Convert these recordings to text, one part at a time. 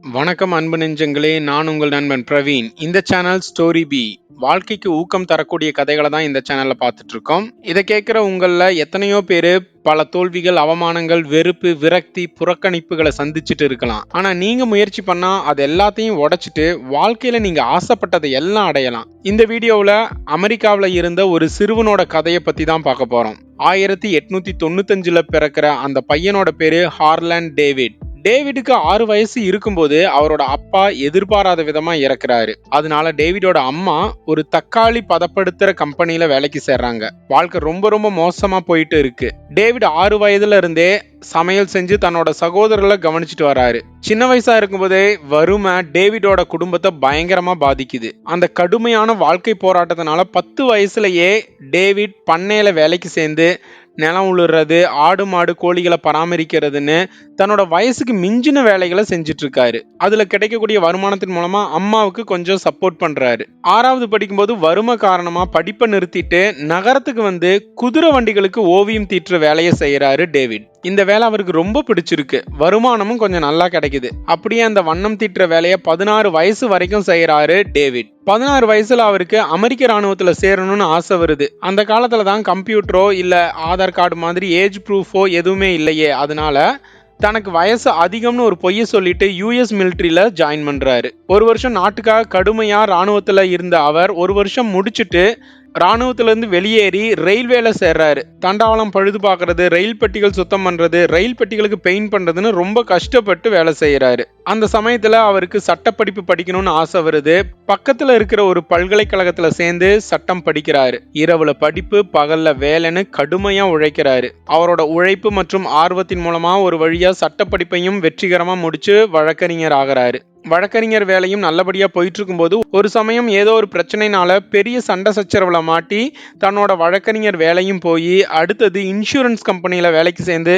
வணக்கம் அன்பு நெஞ்சங்களே, நான் உங்கள் நண்பன் பிரவீன். இந்த சேனல் ஸ்டோரி பி. வாழ்க்கைக்கு ஊக்கம் தரக்கூடிய கதைகளை தான் இந்த சேனல்ல பார்த்துட்டு இருக்கோம். இதை கேட்குற உங்கள எத்தனையோ பேரு பல தோல்விகள், அவமானங்கள், வெறுப்பு, விரக்தி, புறக்கணிப்புகளை சந்திச்சுட்டு இருக்கலாம். ஆனா நீங்க முயற்சி பண்ணா அது எல்லாத்தையும் உடைச்சிட்டு வாழ்க்கையில நீங்க ஆசைப்பட்டதை எல்லாம் அடையலாம். இந்த வீடியோவில் அமெரிக்காவில் இருந்த ஒரு சிறுவனோட கதையை பத்தி தான் பார்க்க போறோம். 1895 பிறக்கிற அந்த பையனோட பேரு ஹார்லாண்ட் டேவிட். டேவிடுக்கு 6 வயசு இருக்கும்போது அவரோட அப்பா எதிர்பாராத விதமா இறக்குறாரு. அதனால டேவிடோட அம்மா ஒரு தக்காளி பதப்படுத்துற கம்பெனில வேலைக்கு சேர்றாங்க. வாழ்க்கை ரொம்ப மோசமா போயிட்டு இருக்கு. டேவிட் 6 வயதுல இருந்தே சமையல் செஞ்சு தன்னோட சகோதரர்களை கவனிச்சுட்டு வராரு. சின்ன வயசா இருக்கும்போதே வறுமை டேவிடோட குடும்பத்தை பயங்கரமா பாதிக்குது. அந்த கடுமையான வாழ்க்கை போராட்டத்தினால 10 வயசுலயே டேவிட் பண்ணையில வேலைக்கு சேர்ந்து நிலம் உழுறது, ஆடு மாடு கோழிகளை பராமரிக்கிறதுன்னு தன்னோட வயசுக்கு மிஞ்சின வேலைகளை செஞ்சுட்டு இருக்காரு. அதுல கிடைக்கக்கூடிய வருமானத்தின் மூலமா அம்மாவுக்கு கொஞ்சம் சப்போர்ட் பண்றாரு. 6வது படிக்கும்போது வறுமை காரணமா படிப்பை நிறுத்திட்டு நகரத்துக்கு வந்து குதிரை வண்டிகளுக்கு ஓவியம் தீட்டுற வேலையை செய்யறாரு டேவிட். இந்த வேலை அவருக்கு ரொம்ப பிடிச்சிருக்கு. வருமானமும் கொஞ்சம் நல்லா கிடைக்குது. அப்படியே அந்த வண்ணம் தீட்டுற வேலையை 16 வயசு வரைக்கும் செய்யறாரு டேவிட். 16 வயசுல அவருக்கு அமெரிக்க ராணுவத்துல சேரணும்னு ஆசை வருது. அந்த காலத்துல தான் கம்ப்யூட்டரோ இல்ல ஆதார் கார்டு மாதிரி ஏஜ் ப்ரூஃபோ எதுவுமே இல்லையே. அதனால தனக்கு வயசு அதிகம்னு ஒரு பொய்ய சொல்லிட்டு யூஎஸ் மிலிட்டரியில ஜாயின் பண்றாரு. ஒரு வருஷம் நாட்டுக்காக கடுமையா ராணுவத்துல இருந்த அவர் ஒரு வருஷம் முடிச்சுட்டு ராணுவத்துல இருந்து வெளியேறி ரயில்வேல சேர்றாரு. தண்டவாளம் பழுது பார்க்கறது, ரயில் பெட்டிகள் சுத்தம் பண்றது, ரயில் பெட்டிகளுக்கு பெயிண்ட் பண்றதுன்னு ரொம்ப கஷ்டப்பட்டு வேலை செய்யறாரு. அந்த சமயத்துல அவருக்கு சட்டப்படிப்பு படிக்கணும்னு ஆசை வருது. பக்கத்துல இருக்கிற ஒரு பல்கலைக்கழகத்துல சேர்ந்து சட்டம் படிக்கிறாரு. இரவுல படிப்பு, பகல்ல வேலைன்னு கடுமையா உழைக்கிறாரு. அவரோட உழைப்பு மற்றும் ஆர்வத்தின் மூலமா ஒரு வழியா சட்டப்படிப்பையும் வெற்றிகரமா முடிச்சு வழக்கறிஞர் ஆகிறாரு. வழக்கறிஞர் வேலையும் நல்லபடியா போயிட்டு இருக்கும்போது ஒரு சமயம் ஏதோ ஒரு பிரச்சனைனால பெரிய சண்டை சச்சரவுல மாட்டி தன்னோட வழக்கறிஞர் வேலையும் போய் அடுத்தது இன்சூரன்ஸ் கம்பெனியில வேலைக்கு சேர்ந்து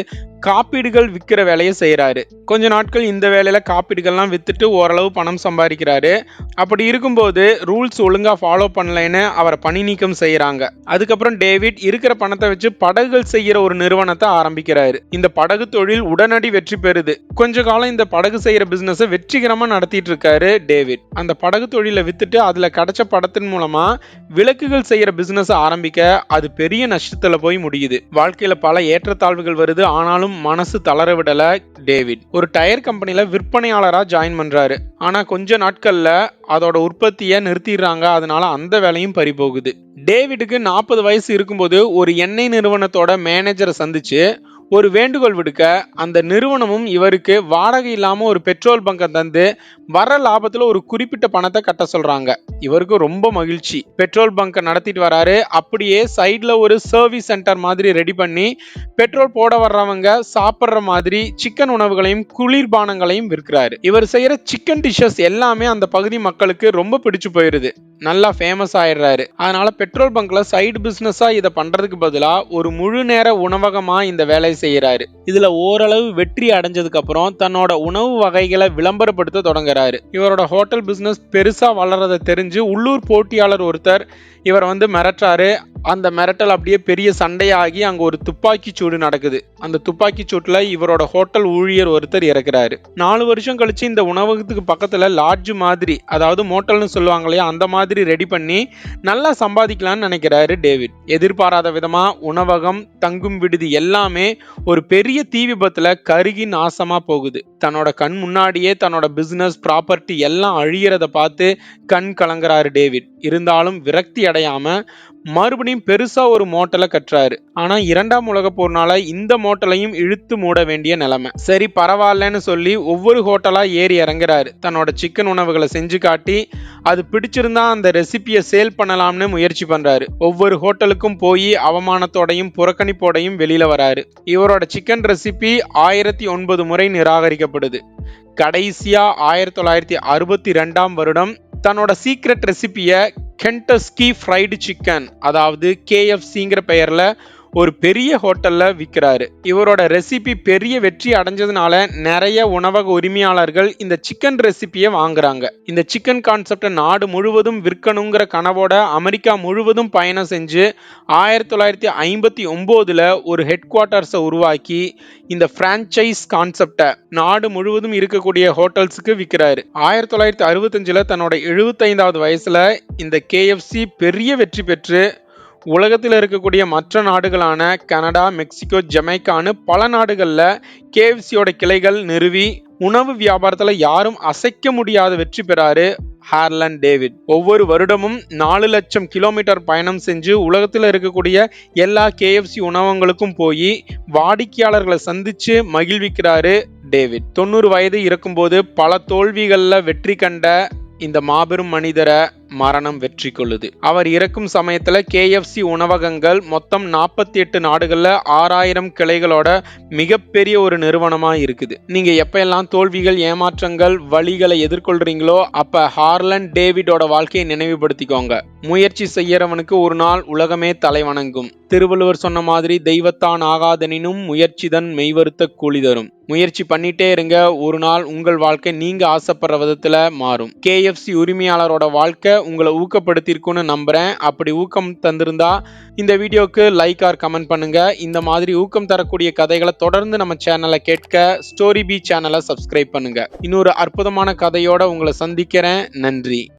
காப்பீடுகள் விற்கிற வேலையை செய்யறாரு. கொஞ்ச நாட்கள் இந்த வேலையில காப்பீடுகள்லாம் வித்துட்டு ஓரளவு பணம் சம்பாதிக்கிறாரு. அப்படி இருக்கும்போது ரூல்ஸ் ஒழுங்கா ஃபாலோ பண்ணலைன்னு அவரை பணி நீக்கம் செய்யறாங்க. அதுக்கப்புறம் டேவிட் இருக்கிற பணத்தை வச்சு படகுகள் செய்யற ஒரு நிறுவனத்தை ஆரம்பிக்கிறாரு. இந்த படகு தொழில் உடனடி வெற்றி பெறுது. கொஞ்ச காலம் இந்த படகு செய்யற பிசினஸ் வெற்றிகரமா நடத்திட்டு இருக்காரு டேவிட். அந்த படகு தொழிலை வித்துட்டு அதுல கிடைச்ச படத்தின் மூலமா விளக்குகள் செய்யற பிசினஸ் ஆரம்பிக்க அது பெரிய நஷ்டத்துல போய் முடியுது. வாழ்க்கையில பல ஏற்றத்தாழ்வுகள் வருது. ஆனாலும் மனசு தளர விடல டேவிட். ஒரு டயர் கம்பெனில விற்பனையாளரா ஜாயின் பண்றாரு. ஆனா கொஞ்ச நாட்கள்ல அதோட உற்பத்தியை நிறுத்திடுறாங்க. அதனால அந்த வேலையும் பறி போகுது. டேவிடுக்கு 40 வயசு இருக்கும்போது ஒரு எண்ணெய் நிறுவனத்தோட மேனேஜரை சந்திச்சு ஒரு வேண்டுகோள் விடுக்க அந்த நிறுவனமும் இவருக்கு வாடகை இல்லாம ஒரு பெட்ரோல் பங்கை தந்து வர லாபத்துல ஒரு குறிப்பிட்ட பணத்தை கட்ட சொல்றாங்க. இவருக்கு ரொம்ப மகிழ்ச்சி. பெட்ரோல் பங்கை நடத்திட்டு வராரு. அப்படியே சைட்ல ஒரு சர்வீஸ் சென்டர் மாதிரி ரெடி பண்ணி பெட்ரோல் போட வர்றவங்க சாப்பிட்ற மாதிரி சிக்கன் உணவுகளையும் குளிர்பானங்களையும் விற்கிறாரு. இவர் செய்யற சிக்கன் டிஷ்ஷஸ் எல்லாமே அந்த பகுதி மக்களுக்கு ரொம்ப பிடிச்சு போயிருது. நல்லா ஃபேமஸ் ஆயிடுறாரு. அதனால பெட்ரோல் பங்க்ல சைடு பிசினஸா இதை பண்றதுக்கு பதிலா ஒரு முழு நேர உணவகமா இந்த வேலையை செய்யறாரு. இதுல ஓரளவு வெற்றி அடைஞ்சதுக்கு அப்புறம் தன்னோட உணவு வகைகளை விளம்பரப்படுத்த தொடங்குறாரு. இவரோட ஹோட்டல் பிசினஸ் பெருசா வளர்றதை தெரிஞ்சு உள்ளூர் போட்டியாளர் ஒருத்தர் இவர் மிரட்டுறாரு. அந்த மிரட்டல் அப்படியே பெரிய சண்டையாகி அங்க ஒரு துப்பாக்கி சூடு நடக்குது. அந்த துப்பாக்கி சூட்டுல இவரோட ஹோட்டல் ஊழியர் ஒருத்தர் இறக்குறாரு. 4 வருஷம் கழிச்சு இந்த உணவகத்துக்கு பக்கத்துல லாட்ஜ் மாதிரி, அதாவது மோட்டல்னு சொல்லுவாங்க இல்லையா, அந்த மாதிரி ரெடி பண்ணி நல்லா சம்பாதிக்கலாம்னு நினைக்கிறாரு டேவிட். எதிர்பாராத விதமா உணவகம், தங்கும் விடுதி எல்லாமே ஒரு பெரிய தீ விபத்துல கருகி நாசமா போகுது. தன்னோட கண் முன்னாடியே தன்னோட பிசினஸ், ப்ராப்பர்ட்டி எல்லாம் அழியறத பார்த்து கண் கலங்குறாரு டேவிட். இருந்தாலும் விரக்தி அடையாம மறுபடியும் பெருசா ஒரு மோட்டலை கட்டுறாரு. ஆனா 2ஆம் உலக போர்னால இந்த மோட்டலையும் இழுத்து மூட வேண்டிய நிலைமை. சரி பரவாயில்லன்னு சொல்லி ஒவ்வொரு ஹோட்டலா ஏறி இறங்குறாரு. தன்னோட சிக்கன் உணவுகளை செஞ்சு காட்டி அது பிடிச்சிருந்தா அந்த ரெசிபியை சேல் பண்ணலாம்னு முயற்சி பண்றாரு. ஒவ்வொரு ஹோட்டலுக்கும் போய் அவமானத்தோடையும் புறக்கணிப்போடையும் வெளியில வராரு. இவரோட சிக்கன் ரெசிபி 1009 முறை நிராகரிக்கப்படுது. கடைசியா 1962ஆம் வருடம் தன்னோட சீக்ரெட் ரெசிபியை கென்டஸ்கி ஃப்ரைடு சிக்கன், அதாவது KFCங்கிற பெயர்ல ஒரு பெரிய ஹோட்டல்ல விற்கிறாரு. இவரோட ரெசிபி பெரிய வெற்றி அடைஞ்சதுனால நிறைய உணவக உரிமையாளர்கள் இந்த சிக்கன் ரெசிபியை வாங்குறாங்க. இந்த சிக்கன் கான்செப்டை நாடு முழுவதும் விற்கணுங்கிற கனவோட அமெரிக்கா முழுவதும் பயணம் செஞ்சு 1959 ஒரு ஹெட் குவார்ட்டர்ஸை உருவாக்கி இந்த பிரான்சைஸ் கான்செப்டை நாடு முழுவதும் இருக்கக்கூடிய ஹோட்டல்ஸுக்கு விற்கிறாரு. 1965 தன்னோட 75வது வயசுல இந்த KFC பெரிய வெற்றி பெற்று உலகத்தில் இருக்கக்கூடிய மற்ற நாடுகளான கனடா, மெக்சிகோ, ஜமைக்கான்னு பல நாடுகளில் KFCயோட கிளைகள் நிறுவி உணவு வியாபாரத்தில் யாரும் அசைக்க முடியாத வெற்றி பெறாரு ஹார்லண்ட் டேவிட். ஒவ்வொரு வருடமும் 4 லட்சம் கிலோமீட்டர் பயணம் செஞ்சு உலகத்தில் இருக்கக்கூடிய எல்லா KFC உணவகங்களுக்கும் போய் வாடிக்கையாளர்களை சந்திச்சு மகிழ்விக்கிறாரு டேவிட். 90 வயது இருக்கும்போது பல தோல்விகளில் வெற்றி கண்ட இந்த மாபெரும் மனிதரை மரணம் வெற்றி கொள்ளுது. அவர் இறக்கும் சமயத்துல KFC உணவகங்கள் மொத்தம் 48 நாடுகள்ல 6000 கிளைகளோட மிகப்பெரிய ஒரு நிறுவனமா இருக்குது. நீங்க எப்பெல்லாம் தோல்விகள், ஏமாற்றங்கள், வழிகளை எதிர்கொள்றீங்களோ அப்ப ஹார்லண்ட் டேவிடோட வாழ்க்கையை நினைவுபடுத்திக்கோங்க. முயற்சி செய்யறவனுக்கு ஒரு நாள் உலகமே தலை வணங்கும். திருவள்ளுவர் சொன்ன மாதிரி தெய்வத்தான் ஆகாதெனினும் முயற்சிதன் மெய்வருத்த கூலி தரும். முயற்சி பண்ணிட்டே இருங்க, ஒரு நாள் உங்கள் வாழ்க்கை நீங்க ஆசைப்படுற விதத்துல மாறும். KFC உரிமையாளரோட வாழ்க்கை உங்களை ஊக்கப்படுத்தியிருக்குன்னு நம்புறேன். அப்படி ஊக்கம் தந்திருந்தா இந்த வீடியோக்கு லைக் ஆர் கமெண்ட் பண்ணுங்க. இந்த மாதிரி ஊக்கம் தரக்கூடிய கதைகளை தொடர்ந்து நம்ம சேனலை கேட்க ஸ்டோரி பி சேனலை சப்ஸ்கிரைப் பண்ணுங்க. இன்னொரு அற்புதமான கதையோட உங்களை சந்திக்கிறேன். நன்றி.